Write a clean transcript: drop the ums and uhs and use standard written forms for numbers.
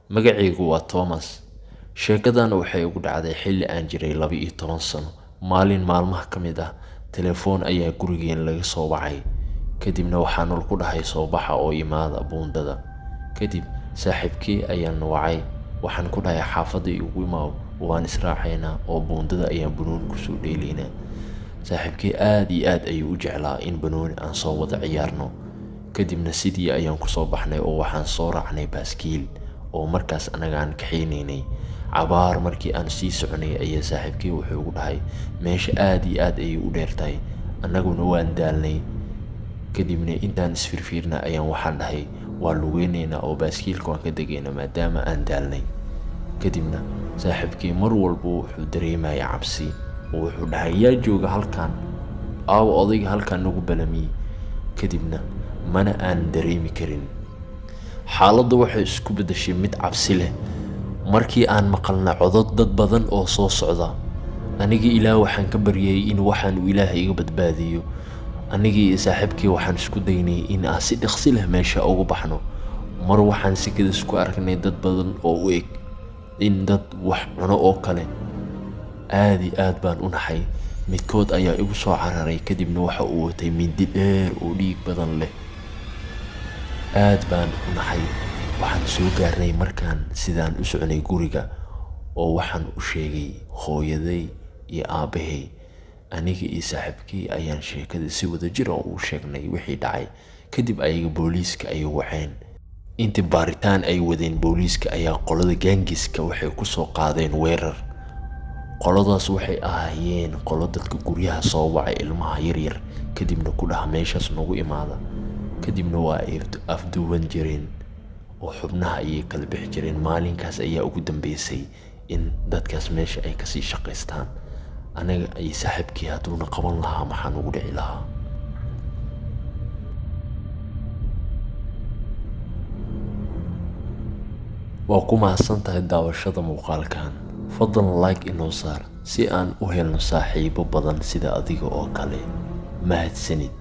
Magacaygu waa Thomas. Sheekadan waxay ugu dhacday xilli aan jiray 12 sano. Maalin maalmaha ka mid ah, telefoon ayaa gurigeen laga soo wacay. Kadibna waxaan ku dhahay soo baxa oo imaada buundada. Kadib saaxiibkii ayaan wacay. Waxaan ku dhahay xaafadda igu imaaw, waan israacaynaa oo buundada ayaan banooni ku soo dheelaynaa. Saaxiibkii aad iyo aad ayuu u jeclaa in banooni aan soo wada ciyaarno. Kadibna sidii ayaan ku soo baxnay oo waxaan soo raacnay baaskiil oo markaas anaga aan kaxaynaynay. Cabaar markii aan sii soconay ayaa saaxiibkii wuxuu ugu dhahay meesha aad iyo aad ayay u dheertahay, annaguna waan daalnay. Kadibna intaan isfiirfiirna ayaan waxaan dhahay waa lugeynaynaa oo baaskiilka waan ka degaynaa maadaama aan daalnay. Kadibna saaxiibkii mar walba wuxuu dareemayay cabsi oo wuxuu dhahay yaa jooga halkan, aawo odayga halkan nagu balamiyey. Kadibna mana aan dareemi karin. Xaaladdu waxay isku beddeshay mid cabsi leh markii aan maqalna codad dad badan oo soo socda. Anigii Ilaah waxaan ka baryay in waxaan uu Ilaahay iga badbaadiyo. Anigii iyo saaxiibkii waxaan isku daynay in aan si dhaqsi leh meesha uga baxno. Mar waxaan si kedis ku aragnay dad badan oo u eg in dad wax cuno oo kale. Aad iyo aad baan u naxay. Midkood ayaa igu soo cararay kadibna waxa uu watay mindi dheer oo dhiig badan leh. Aad baan u naxay. Waxaan soo gaarnay markaan sidaan u soconay guriga oo waxaan u sheegay hooyaday iyo aabahay. Aniga iyo saaxiibkii ayaan sheekada si wadajir ah u sheegnay wixii dhacay. Kadib ayaga booliiska ayay waceen. Intii baaritaan ay wadeen booliiska ayaa qolada gaangiska waxay ku soo qaadeen weerar. Qoladaas waxay ahaayeen qolo dadka guryaha soo wacay ilmaha yaryar kadibna ku dhaha meeshaas nagu imaada. Kadibna waa ay afduuban jireen oo xubnaha ayay kala bixi jireen. Maalinkaas ayaa ugu dambeysay in dadkaas meesha ay kasii shaqaystaan. Anaga iyo saaxiibkii hadduuna qaban lahaa maxaan ugu dhici lahaa. waa ku mahadsantahay daawashada muuqaalkan. Fadlan like inoo saar si aan u helno saaxiibo badan sida adiga oo kale. Mahadsanid.